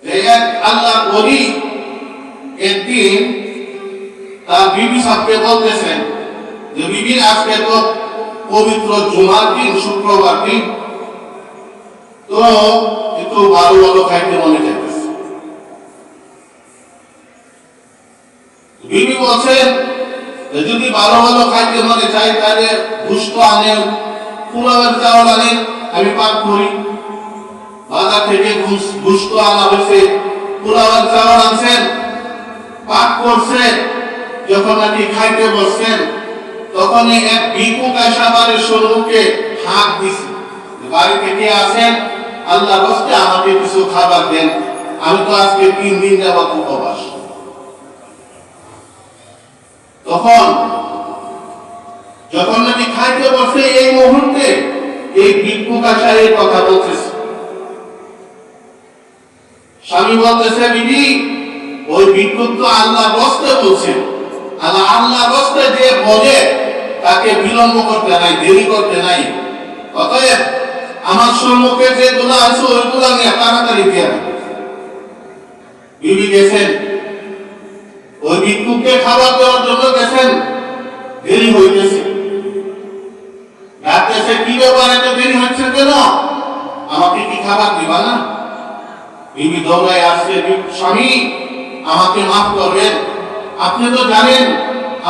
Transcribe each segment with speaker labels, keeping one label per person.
Speaker 1: এক আল্লাহ ওলি একদিন তার বিবি সাহেবকে বলতেছেন যে বিবি, আজকে তো পবিত্র জুমার দিন, শুক্রবার দিন, তো একটু ভালো ভালো খাইতে মনে চাইতেছে। বিবি বলছেন যদি ভালো ভালো খাইতে মনে চাই তাহলে গোশত আনেন, পোলাওয়ের চাউল আনেন, আমি পাক করি। বাজার থেকে গোশত আনা হয়েছে, পোলাওয়ের চাউল আনছেন, পাক করছে। যখন নাকি খাইতে বসছেন তখন এক ভিক্ষুক আইসা বাড়ির সম্মুখে হাত দিছে, বাড়ি থেকে আসেন, আল্লাহ রাস্তে আমাকে কিছু খাবার দেন, আমি তো আজকে 3 দিন যাবত উপবাস। তখন যখন নাকি খাইতে বসে এই মুহূর্তে এই ভিক্ষুক আইসা এই কথা বলতেছে। স্বামী বলতেছে, বিবি, ওই ভিক্ষুক তো আল্লাহ রাস্তে বলছে, আল্লাহ রাস্তে যে বলে তাকে বিলম্ব করতে নাই, দেরি করতে নাই। অতএব আমার সম্মুখে যেগুলো আছে ওইগুলো নিয়ে তাড়াতাড়ি দিয়ে বিবি গেছেন, ওই ভিক্ষুককে খাবার দেওয়ার জন্য গেছেন, দেরি হইতেছে। ডাকতেছে, কি ব্যাপার, এত দেরি হচ্ছে কেন, আমাকে কি খাবার দিবা না? বিবি দৌড়ায় আসছে, স্বামী আমাকে মাফ করবেন, আপনি তো জানেন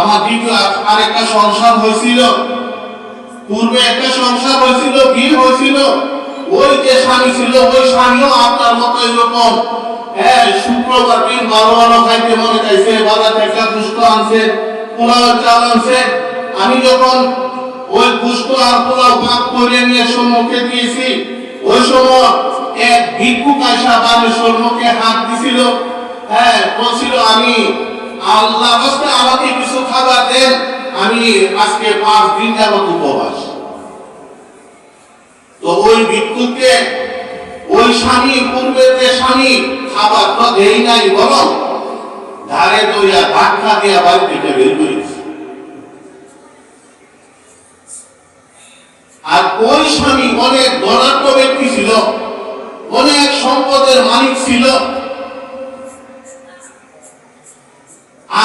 Speaker 1: আমার দ্বিতীয় আরেকটা সংসার হয়েছিল, পূর্বে একটা সংসার হয়েছিল, বিয়ে হয়েছিল, ওই যে স্বামী ছিল ওই স্বামীও আপনার মতো এরকম শুক্রবার দিন ভালো ভালো খাইতে মনে চাইছে, বাজার থেকে গোশত আনছে, পোলাও চাল আনছে। আমি যখন ওই গোশত আর পোলাও ভাগ করে নিয়ে সম্মুখে দিয়েছি, ওই সময় এক ভিক্ষুক আইসা বাড়ির সম্মুখে হাত দিছিল, বলছিল, আমি আল্লাহ রাস্তে আমাকে কিছু খাবার দেন, আমি আজকে 5 দিন যাবত উপবাস। তো ওই ভিক্ষুককে ওই স্বামী, পূর্বের যে স্বামী, খাবার তো দেই নাই, বরং ধারে দইয়া ধাক্কা দিয়া বাড়ি থেকে বের করেছে। আর ওই স্বামী অনেক ধনাঢ্য ব্যক্তি ছিল, অনেক সম্পদের মালিক ছিল।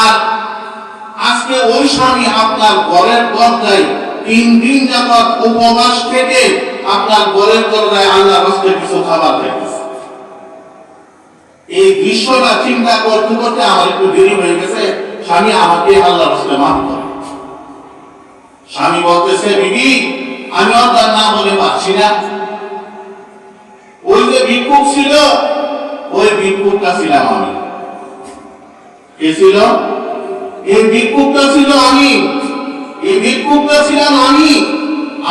Speaker 1: আর আজকে ওই স্বামী আপনার ঘরের দরজায় 3 দিন যাবত উপবাস থেকে আপনার ঘরের দরজায় আল্লাহ রাস্তে কিছু খাবার দিয়েছে। এই দৃশ্যটা চিন্তা করতে করতে আমার একটু দেরি হয়ে গেছে, স্বামী আমাকে আল্লাহ রাস্তে মাফ করে। স্বামী বলতেছে, বিবি, আমি তার নাম বলে পাচ্ছি না, ওই যে ভিক্ষুক ছিল ওই ভিক্ষুকটা ছিলাম আমি। কে ছিল? এই ভিক্ষুকটা ছিল আমি, এই ভিক্ষুকটা ছিলাম আমি।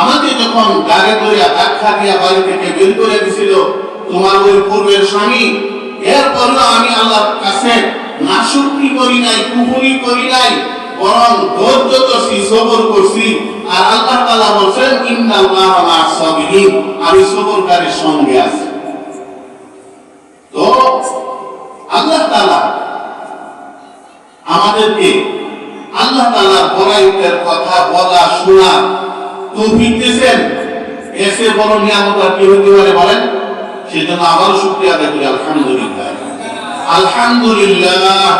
Speaker 1: আমাকে যখন গাড়ি ধরিয়া ধাক্কা দিয়া বাড়ি থেকে বের করে দিছিল তোমার ওই পূর্বের স্বামী, এরপরও আমি আল্লাহর কাছে নাশুকরি করি নাই, কুফরি করি নাই, বরং ধৈর্য ধরছি, সবর করছি। আর আল্লাহ তাআলা বলেন, ইন্নাল্লাহা মা'আস সাবিরিন, আমি সবরকারীর সঙ্গে আছি। তো আল্লাহ তাআলা আমাদেরকে আল্লাহ তাআলার বড়াইয়ের কথা বলা শোনা তৌফিক দিয়েছেন, এসে বড় নিয়ামত আর কি হতে পারে বলেন? সেজন্য আবারও শুকরিয়া আদায় করি, আলহামদুলিল্লাহ, আলহামদুলিল্লাহ।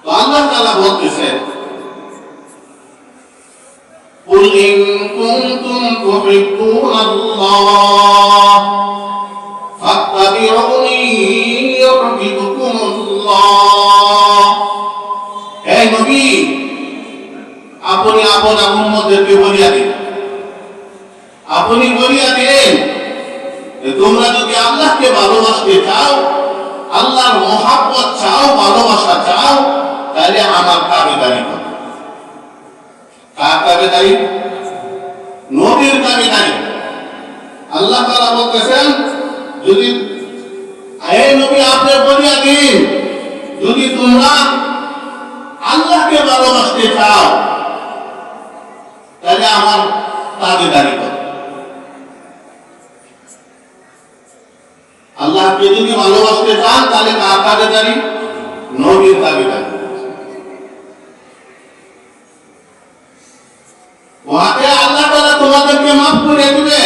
Speaker 1: তো আল্লাহ তাআলা বলতেছেন, কুল ইন কুনতুম তুহিব্বুনাল্লাহ ফাত্তাবিউনি ইউহিব্বুকুমুল্লাহ। হে নবী, আপনি আপনার উম্মতদেরকে বলিয়া দিন, আপনি বলিয়া দিন, তোমরা যদি আল্লাহকে ভালোবাসতে চাও, আল্লাহর মহব্বত চাও, ভালোবাসা চাও, তাহলে আমার তাবেদারি করো। কার তাবেদারি? নবীর তাবেদারি। আল্লাহ তাআলা বলতেছেন, যদি হে নবী আপনি বলিয়া দিন, যদি তোমরা আল্লাহকে ভালোবাসতে চাও তাহলে আমার তাবেদারি করো। আল্লাহকে যদি ভালোবাসতে চান তাহলে কার তাবেদারি? নবীর তাবেদারি। ওয়াতে আল্লাহ তাআলা তোমাদেরকে মাফ করে দিবেন।